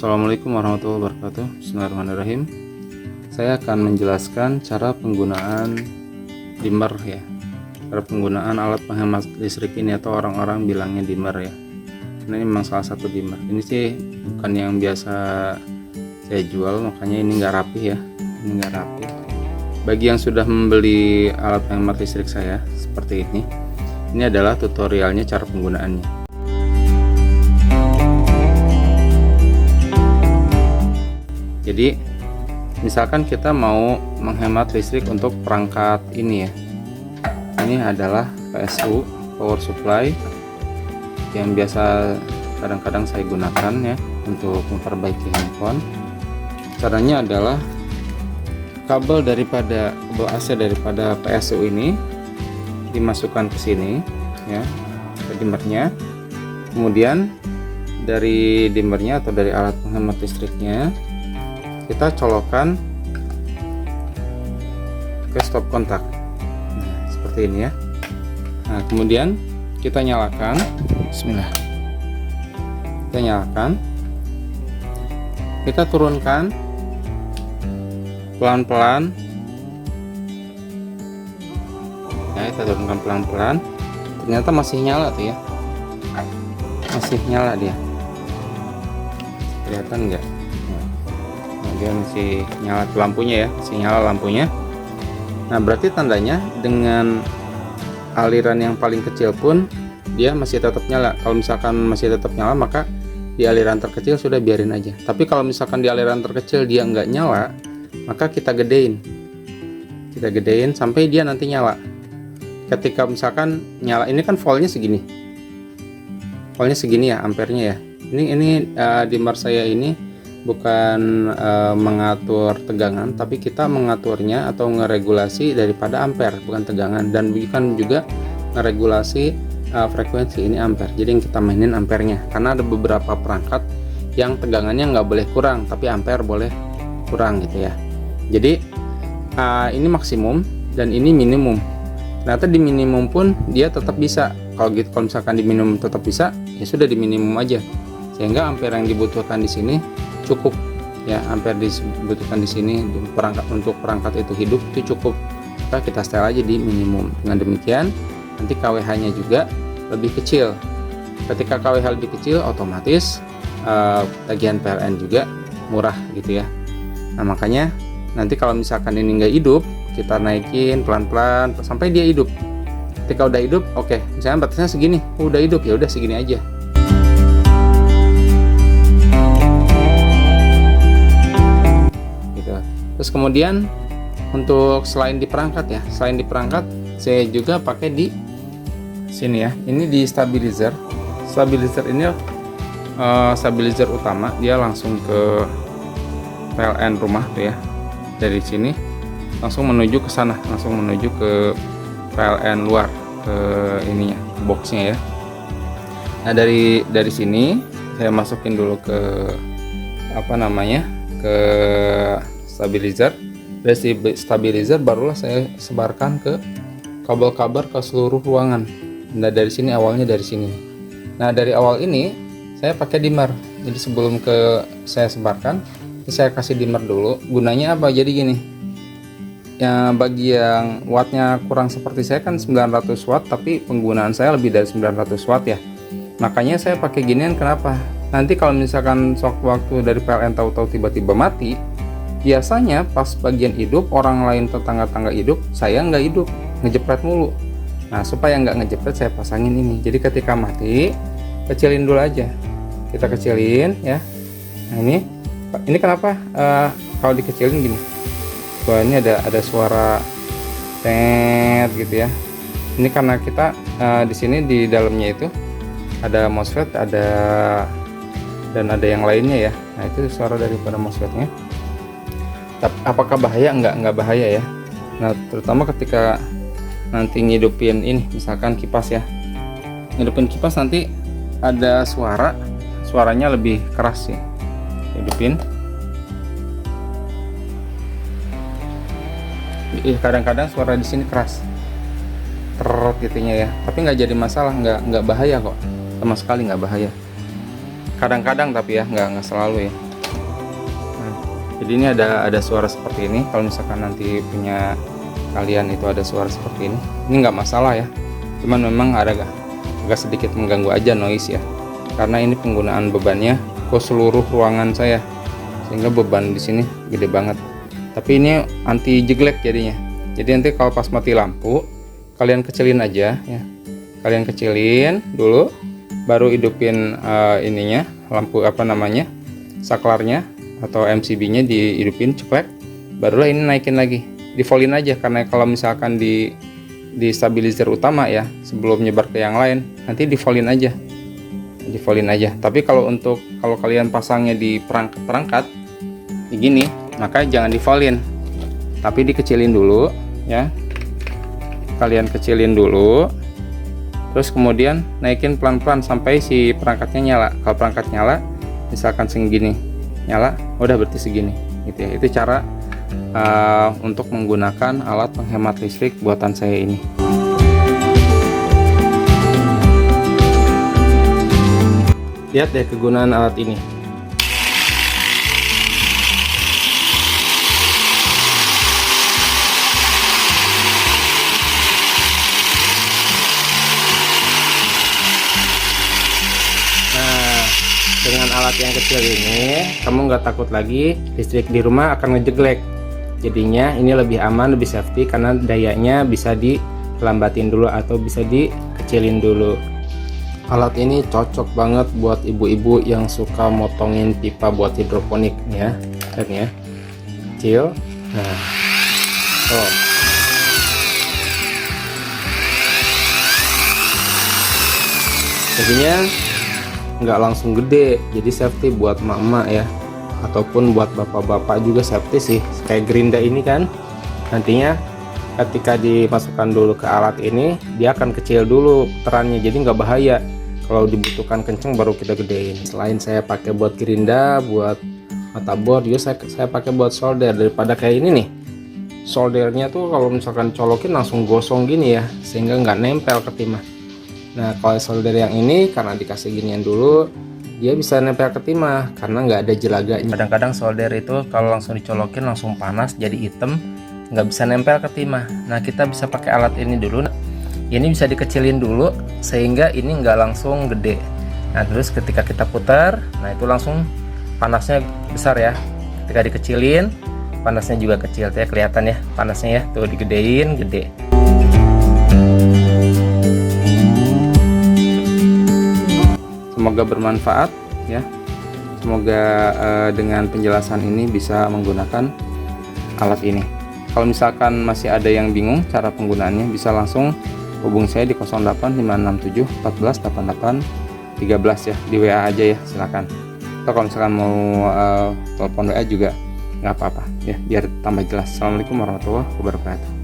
Assalamualaikum warahmatullahi wabarakatuh. Bismillahirrahmanirrahim. Saya akan menjelaskan cara penggunaan dimmer ya. Cara penggunaan alat penghemat listrik ini, atau orang-orang bilangnya dimmer ya. Ini memang salah satu dimmer. Ini sih bukan yang biasa saya jual, makanya ini nggak rapi ya. Ini nggak rapi. Bagi yang sudah membeli alat penghemat listrik saya seperti ini adalah tutorialnya cara penggunaannya. Jadi misalkan kita mau menghemat listrik untuk perangkat ini ya. Ini adalah PSU, power supply, yang biasa kadang-kadang saya gunakan ya untuk memperbaiki handphone. Caranya adalah kabel AC daripada PSU ini dimasukkan ke sini ya, ke dimmernya. Kemudian dari dimmernya atau dari alat penghemat listriknya kita colokkan ke stop kontak. Nah, seperti ini ya. Nah, kemudian kita nyalakan. Bismillah. Kita nyalakan. Kita turunkan pelan-pelan. Nah, kita turunkan pelan-pelan. Ternyata masih nyala tuh ya. Masih nyala dia. Kelihatan nggak? Dia masih nyala lampunya ya, masih nyala lampunya. Nah, berarti tandanya dengan aliran yang paling kecil pun dia masih tetap nyala. Kalau misalkan masih tetap nyala, maka di aliran terkecil sudah biarin aja. Tapi kalau misalkan di aliran terkecil dia nggak nyala, maka kita gedein sampai dia nanti nyala. Ketika misalkan nyala, ini kan voltnya segini ya, ampernya ya. Ini dimmer saya ini bukan mengatur tegangan, tapi kita mengaturnya atau ngeregulasi daripada ampere, bukan tegangan, dan bukan juga ngeregulasi frekuensi. Ini ampere, jadi yang kita mainin ampernya, karena ada beberapa perangkat yang tegangannya nggak boleh kurang tapi ampere boleh kurang gitu ya. Jadi ini maksimum dan ini minimum. Ternyata di minimum pun dia tetap bisa. Kalau misalkan di minimum tetap bisa, ya sudah di minimum aja, sehingga ampere yang dibutuhkan di sini cukup ya. Ampere dibutuhkan di sini untuk perangkat itu hidup itu cukup. Maka kita setel aja di minimum. Dengan demikian nanti KWH nya juga lebih kecil. Ketika KWH lebih kecil, otomatis tagihan PLN juga murah gitu ya. Nah, makanya nanti kalau misalkan ini nggak hidup, kita naikin pelan-pelan sampai dia hidup. Ketika udah hidup, oke, misalnya batasnya segini, udah hidup, ya udah segini aja. Terus kemudian untuk selain di perangkat ya, saya juga pakai di sini ya. Ini di stabilizer. Stabilizer ini stabilizer utama, dia langsung ke PLN rumah tuh ya. Dari sini langsung menuju ke sana, langsung menuju ke PLN luar, ke ininya, ke boxnya ya. Nah, dari sini saya masukin dulu ke ke stabilizer. Dari stabilizer barulah saya sebarkan ke kabel-kabel ke seluruh ruangan. Nah, dari sini awalnya dari sini. Nah, dari awal ini saya pakai dimmer. Jadi sebelum saya sebarkan, saya kasih dimmer dulu. Gunanya apa? Jadi gini. Ya, bagi yang wattnya kurang seperti saya kan 900 watt, tapi penggunaan saya lebih dari 900 watt ya. Makanya saya pakai ginian. Kenapa? Nanti kalau misalkan sewaktu-waktu dari PLN tahu-tahu tiba-tiba mati, biasanya pas bagian hidup, orang lain tetangga-tangga hidup, saya nggak hidup, ngejepret mulu. Nah, supaya nggak ngejepret, saya pasangin ini. Jadi ketika mati, kecilin dulu aja. Kita kecilin ya. Nah, ini kenapa kalau dikecilin gini? Wah, ini ada suara tet gitu ya. Ini karena kita di sini di dalamnya itu ada MOSFET, dan ada yang lainnya ya. Nah, itu suara daripada MOSFET-nya. Apakah bahaya? Enggak bahaya ya. Nah, terutama ketika nanti ngidupin ini, misalkan kipas ya, ngidupin kipas nanti ada suaranya lebih keras ya. Hidupin. Kadang-kadang suara di sini keras, terut gitunya ya. Tapi nggak jadi masalah, nggak bahaya kok, sama sekali nggak bahaya. Kadang-kadang tapi ya nggak selalu ya. Jadi ini ada suara seperti ini. Kalau misalkan nanti punya kalian itu ada suara seperti ini nggak masalah ya, cuman memang agak sedikit mengganggu aja noise ya, karena ini penggunaan bebannya ke seluruh ruangan saya, sehingga beban di sini gede banget. Tapi ini anti jeglek jadinya. Jadi nanti kalau pas mati lampu kalian kecilin aja ya, kalian kecilin dulu, baru hidupin ininya, lampu apa namanya, saklarnya atau MCB-nya dihidupin ceklek, barulah ini naikin lagi, di volin aja. Karena kalau misalkan di stabilizer utama ya, sebelum nyebar ke yang lain, nanti di volin aja, Tapi kalau kalian pasangnya di perangkat begini, maka jangan di volin, tapi dikecilin dulu ya. Kalian kecilin dulu, terus kemudian naikin pelan-pelan sampai si perangkatnya nyala. Kalau perangkat nyala, misalkan segini nyala, udah berarti segini gitu ya. Itu cara untuk menggunakan alat penghemat listrik buatan saya ini. Lihat deh kegunaan alat ini. Nah, dengan alat yang kecil ini, kamu nggak takut lagi listrik di rumah akan ngejeglek. Jadinya ini lebih aman, lebih safety, karena dayanya bisa dilambatin dulu atau bisa dikecilin dulu. Alat ini cocok banget buat ibu-ibu yang suka motongin pipa buat hidroponik ya. Lihat ya, kecil. Nah, oh. Jadinya nggak langsung gede, jadi safety buat emak-emak ya, ataupun buat bapak-bapak juga safety sih. Kayak gerinda ini kan, nantinya ketika dimasukkan dulu ke alat ini, dia akan kecil dulu putarannya, jadi nggak bahaya. Kalau dibutuhkan kenceng baru kita gedein. Selain saya pakai buat gerinda, buat motherboard juga saya pakai buat solder. Daripada kayak ini nih, soldernya tuh kalau misalkan colokin langsung gosong gini ya, sehingga nggak nempel ke timah. Nah, kalau solder yang ini karena dikasih ginian dulu, dia bisa nempel ke timah karena nggak ada jelaganya. Kadang-kadang solder itu kalau langsung dicolokin langsung panas jadi hitam, nggak bisa nempel ke timah. Nah, kita bisa pakai alat ini dulu. Ini bisa dikecilin dulu sehingga ini nggak langsung gede. Nah, terus ketika kita putar, nah itu langsung panasnya besar ya. Ketika dikecilin, panasnya juga kecil. Ya, kelihatan ya panasnya ya, tuh digedein gede. Semoga bermanfaat ya. Semoga dengan penjelasan ini bisa menggunakan alat ini. Kalau misalkan masih ada yang bingung cara penggunaannya, bisa langsung hubungi saya di 08 567 14 88 13 ya, di WA aja ya, silakan. Atau kalau misalkan mau telepon WA juga nggak apa-apa ya, biar tambah jelas. Assalamualaikum warahmatullahi wabarakatuh.